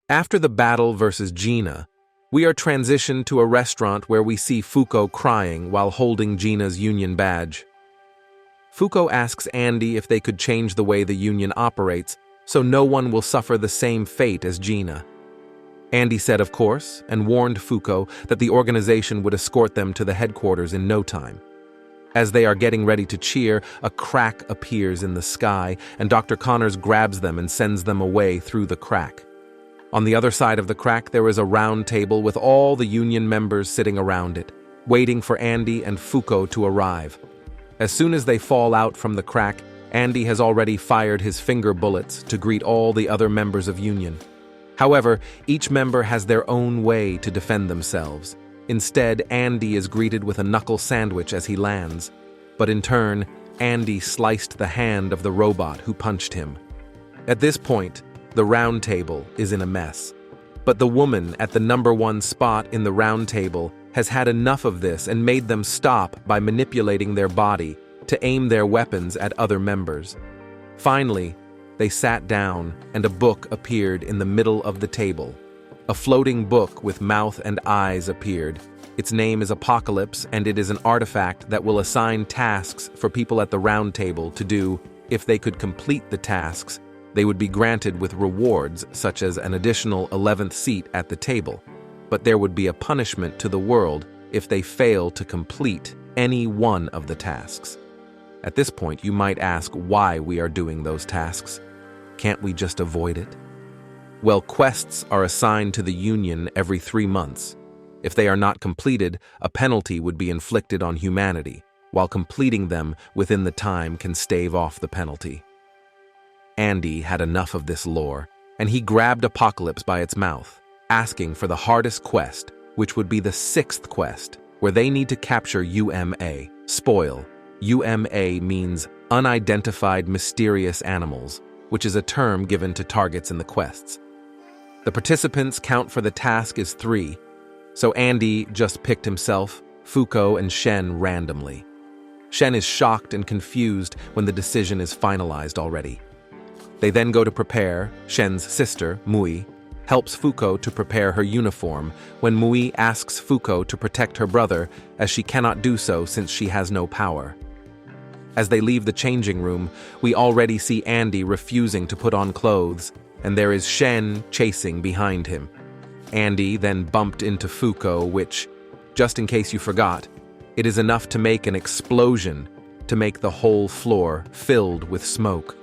After the battle versus Gina, we are transitioned to a restaurant where we see Fuko crying while holding Gina's union badge. Fuko asks Andy if they could change the way the union operates so no one will suffer the same fate as Gina. Andy said of course, and warned Fuko that the organization would escort them to the headquarters in no time. As they are getting ready to cheer, a crack appears in the sky, and Dr. Connors grabs them and sends them away through the crack. On the other side of the crack, there is a round table with all the union members sitting around it, waiting for Andy and Fuko to arrive. As soon as they fall out from the crack, Andy has already fired his finger bullets to greet all the other members of Union. However, each member has their own way to defend themselves. Instead, Andy is greeted with a knuckle sandwich as he lands. But in turn, Andy sliced the hand of the robot who punched him. At this point, the round table is in a mess. But the woman at the #1 spot in the round table has had enough of this and made them stop by manipulating their body to aim their weapons at other members. Finally, they sat down and a book appeared in the middle of the table. A floating book with mouth and eyes appeared. Its name is Apocalypse, and it is an artifact that will assign tasks for people at the round table to do. If they could complete the tasks, they would be granted with rewards such as an additional 11th seat at the table. But there would be a punishment to the world if they fail to complete any one of the tasks. At this point, you might ask why we are doing those tasks. Can't we just avoid it? Well, quests are assigned to the Union every 3 months. If they are not completed, a penalty would be inflicted on humanity, while completing them within the time can stave off the penalty. Andy had enough of this lore, and he grabbed Apocalypse by its mouth, asking for the hardest quest, which would be the 6th quest, where they need to capture UMA, spoil. UMA means unidentified mysterious animals, which is a term given to targets in the quests. The participants count for the task is 3, so Andy just picked himself, Fuko, and Shen randomly. Shen is shocked and confused when the decision is finalized already. They then go to prepare. Shen's sister, Mui, helps Fuko to prepare her uniform when Mui asks Fuko to protect her brother as she cannot do so since she has no power. As they leave the changing room, we already see Andy refusing to put on clothes, and there is Shen chasing behind him. Andy then bumped into Fuko, which, just in case you forgot, it is enough to make an explosion to make the whole floor filled with smoke.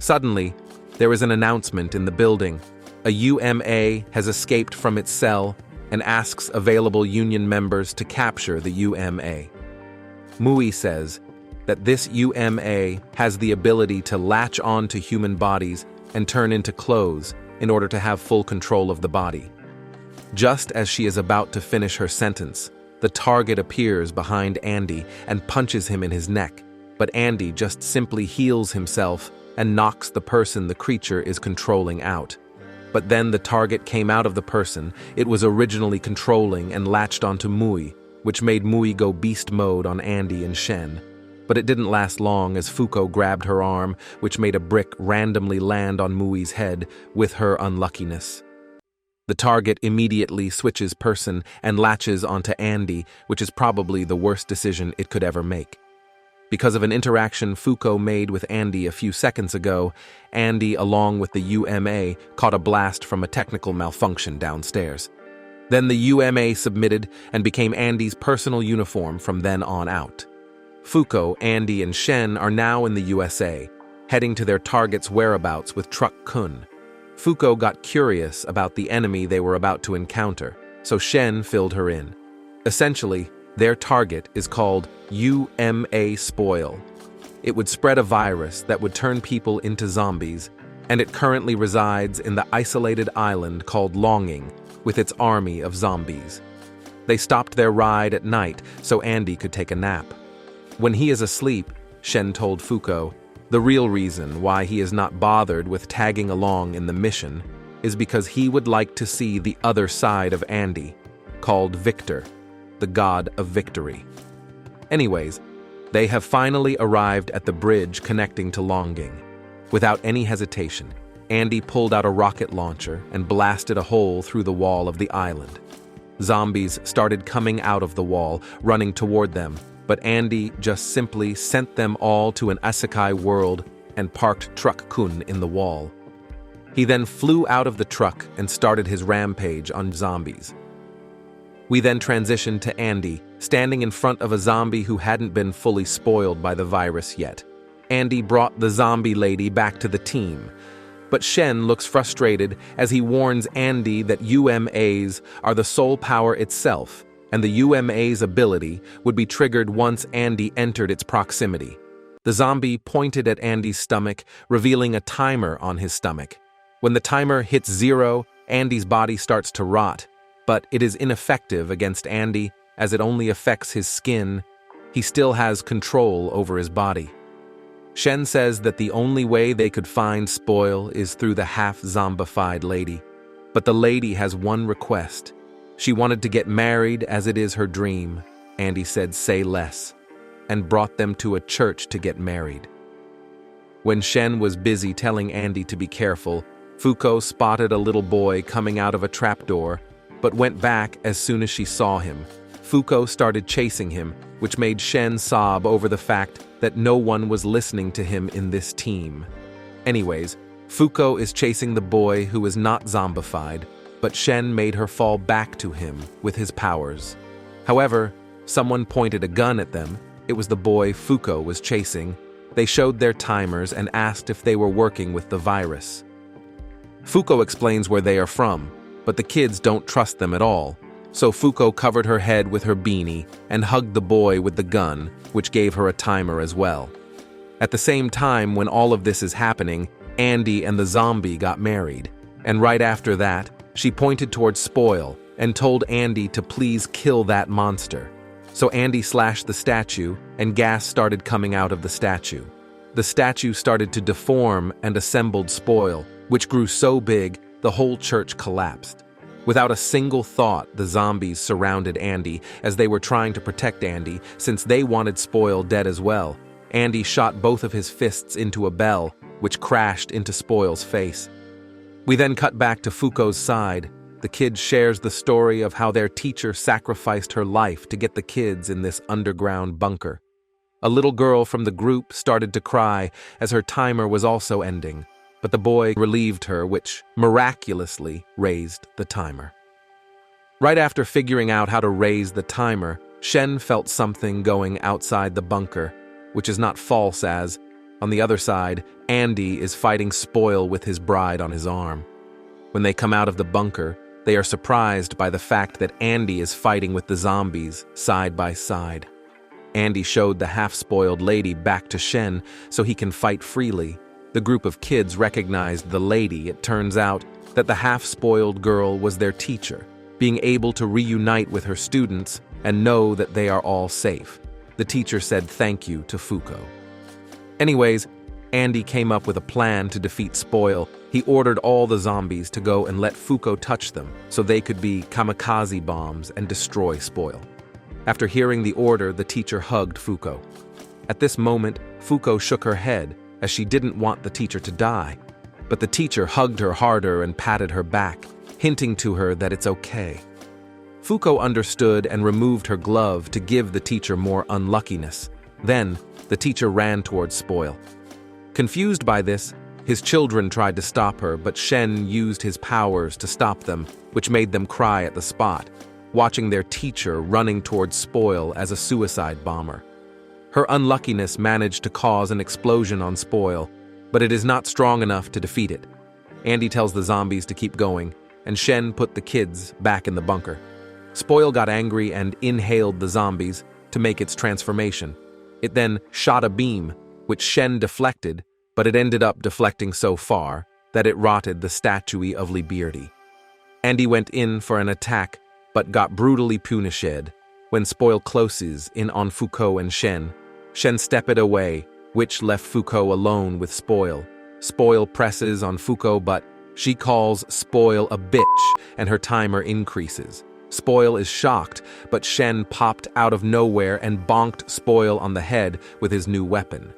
Suddenly, there is an announcement in the building. A UMA has escaped from its cell and asks available Union members to capture the UMA. Mui says that this UMA has the ability to latch on to human bodies and turn into clothes in order to have full control of the body. Just as she is about to finish her sentence, the target appears behind Andy and punches him in his neck, but Andy just simply heals himself and knocks the person the creature is controlling out. But then the target came out of the person it was originally controlling and latched onto Mui, which made Mui go beast mode on Andy and Shen. But it didn't last long as Fuko grabbed her arm, which made a brick randomly land on Mui's head with her unluckiness. The target immediately switches person and latches onto Andy, which is probably the worst decision it could ever make. Because of an interaction Fuko made with Andy a few seconds ago, Andy, along with the UMA, caught a blast from a technical malfunction downstairs. Then the UMA submitted and became Andy's personal uniform from then on out. Fuko, Andy, and Shen are now in the USA, heading to their target's whereabouts with Truck Kun. Fuko got curious about the enemy they were about to encounter, so Shen filled her in. Essentially, their target is called UMA Spoil. It would spread a virus that would turn people into zombies, and it currently resides in the isolated island called Longing with its army of zombies. They stopped their ride at night so Andy could take a nap. When he is asleep, Shen told Fuko, the real reason why he is not bothered with tagging along in the mission is because he would like to see the other side of Andy, called Victor, the god of victory. Anyways, they have finally arrived at the bridge connecting to Longing. Without any hesitation, Andy pulled out a rocket launcher and blasted a hole through the wall of the island. Zombies started coming out of the wall, running toward them, but Andy just simply sent them all to an isekai world and parked Truck Kun in the wall. He then flew out of the truck and started his rampage on zombies. We then transitioned to Andy, standing in front of a zombie who hadn't been fully spoiled by the virus yet. Andy brought the zombie lady back to the team, but Shen looks frustrated as he warns Andy that UMAs are the soul power itself, and the UMA's ability would be triggered once Andy entered its proximity. The zombie pointed at Andy's stomach, revealing a timer on his stomach. When the timer hits 0, Andy's body starts to rot, but it is ineffective against Andy as it only affects his skin. He still has control over his body. Shen says that the only way they could find Spoil is through the half-zombified lady. But the lady has one request. She wanted to get married as it is her dream. Andy said, "Say less," and brought them to a church to get married. When Shen was busy telling Andy to be careful, Fuko spotted a little boy coming out of a trapdoor, but went back as soon as she saw him. Fuko started chasing him, which made Shen sob over the fact that no one was listening to him in this team. Anyways, Fuko is chasing the boy who is not zombified, but Shen made her fall back to him with his powers. However, someone pointed a gun at them. It was the boy Fuko was chasing. They showed their timers and asked if they were working with the virus. Fuko explains where they are from, but the kids don't trust them at all. So Fuko covered her head with her beanie and hugged the boy with the gun, which gave her a timer as well. At the same time, when all of this is happening, Andy and the zombie got married. And right after that, she pointed towards Spoil and told Andy to please kill that monster. So Andy slashed the statue, and gas started coming out of the statue. The statue started to deform and assembled Spoil, which grew so big, the whole church collapsed. Without a single thought, the zombies surrounded Andy as they were trying to protect Andy since they wanted Spoil dead as well. Andy shot both of his fists into a bell, which crashed into Spoil's face. We then cut back to Fuko's side. The kid shares the story of how their teacher sacrificed her life to get the kids in this underground bunker. A little girl from the group started to cry as her timer was also ending, but the boy relieved her, which miraculously raised the timer. Right after figuring out how to raise the timer, Shen felt something going outside the bunker, which is not false as, on the other side, Andy is fighting Spoil with his bride on his arm. When they come out of the bunker, they are surprised by the fact that Andy is fighting with the zombies side by side. Andy showed the half-spoiled lady back to Shen so he can fight freely. The group of kids recognized the lady. It turns out that the half-spoiled girl was their teacher, being able to reunite with her students and know that they are all safe. The teacher said thank you to Fuko. Anyways, Andy came up with a plan to defeat Spoil. He ordered all the zombies to go and let Fuko touch them so they could be kamikaze bombs and destroy Spoil. After hearing the order, the teacher hugged Fuko. At this moment, Fuko shook her head as she didn't want the teacher to die. But the teacher hugged her harder and patted her back, hinting to her that it's okay. Fuko understood and removed her glove to give the teacher more unluckiness. Then, the teacher ran towards Spoil. Confused by this, his children tried to stop her, but Shen used his powers to stop them, which made them cry at the spot, watching their teacher running towards Spoil as a suicide bomber. Her unluckiness managed to cause an explosion on Spoil, but it is not strong enough to defeat it. Andy tells the zombies to keep going, and Shen put the kids back in the bunker. Spoil got angry and inhaled the zombies to make its transformation. It then shot a beam, which Shen deflected, but it ended up deflecting so far that it rotted the statue of Liberty. Andy went in for an attack, but got brutally punished. When Spoil closes in on Fuko and Shen stepped away, which left Fuko alone with Spoil. Spoil presses on Fuko, but she calls Spoil a bitch, and her timer increases. Spoil is shocked, but Shen popped out of nowhere and bonked Spoil on the head with his new weapon.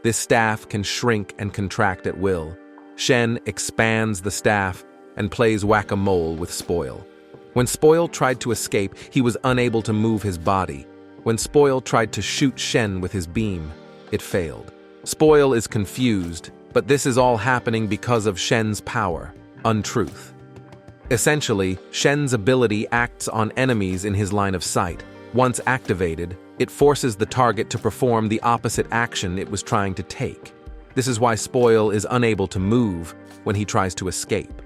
This staff can shrink and contract at will. Shen expands the staff and plays whack-a-mole with Spoil. When Spoil tried to escape, he was unable to move his body. When Spoil tried to shoot Shen with his beam, it failed. Spoil is confused, but this is all happening because of Shen's power, untruth. Essentially, Shen's ability acts on enemies in his line of sight. Once activated, it forces the target to perform the opposite action it was trying to take. This is why Spoil is unable to move when he tries to escape.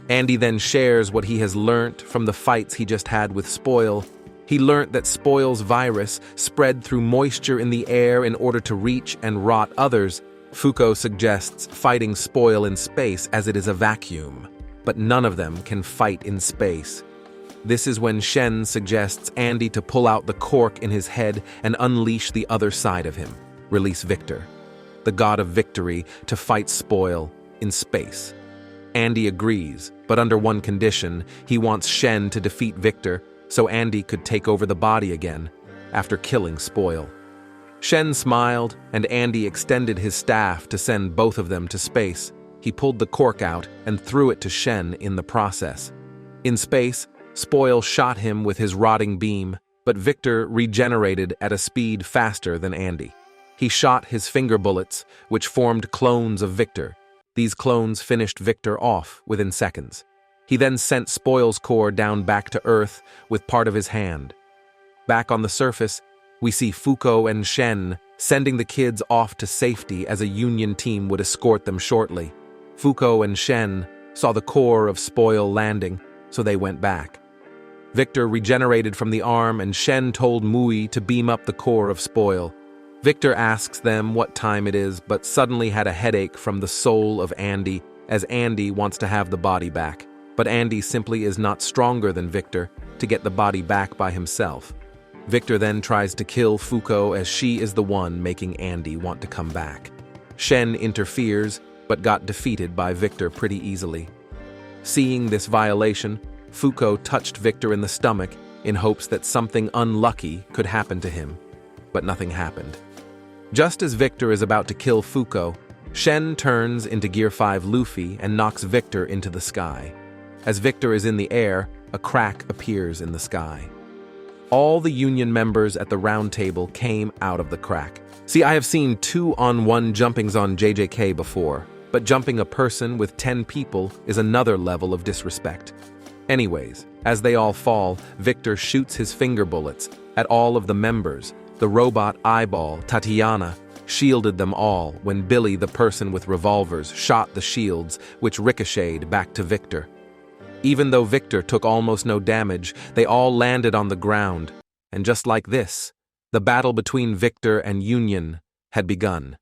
Andy then shares what he has learnt from the fights he just had with Spoil. He learnt that Spoil's virus spread through moisture in the air in order to reach and rot others. Fuko suggests fighting Spoil in space as it is a vacuum, but none of them can fight in space. This is when Shen suggests Andy to pull out the cork in his head and unleash the other side of him, release Victor, the god of victory, to fight Spoil in space. Andy agrees, but under one condition: he wants Shen to defeat Victor so Andy could take over the body again after killing Spoil. Shen smiled, and Andy extended his staff to send both of them to space. He pulled the cork out and threw it to Shen in the process. In space, Spoil shot him with his rotting beam, but Victor regenerated at a speed faster than Andy. He shot his finger bullets, which formed clones of Victor. These clones finished Victor off within seconds. He then sent Spoil's core down back to Earth with part of his hand. Back on the surface, we see Fuko and Shen sending the kids off to safety as a Union team would escort them shortly. Fuko and Shen saw the core of Spoil landing, so they went back. Victor regenerated from the arm, and Shen told Mui to beam up the core of Spoil. Victor asks them what time it is, but suddenly had a headache from the soul of Andy, as Andy wants to have the body back. But Andy simply is not stronger than Victor to get the body back by himself. Victor then tries to kill Fuko, as she is the one making Andy want to come back. Shen interferes, but got defeated by Victor pretty easily. Seeing this violation, Fuko touched Victor in the stomach in hopes that something unlucky could happen to him, but nothing happened. Just as Victor is about to kill Fuko, Shen turns into Gear 5 Luffy and knocks Victor into the sky. As Victor is in the air, a crack appears in the sky. All the Union members at the round table came out of the crack. See, I have seen 2-on-1 jumpings on JJK before, but jumping a person with 10 people is another level of disrespect. Anyways, as they all fall, Victor shoots his finger bullets at all of the members. The robot eyeball, Tatiana, shielded them all when Billy, the person with revolvers, shot the shields, which ricocheted back to Victor. Even though Victor took almost no damage, they all landed on the ground, and just like this, the battle between Victor and Union had begun.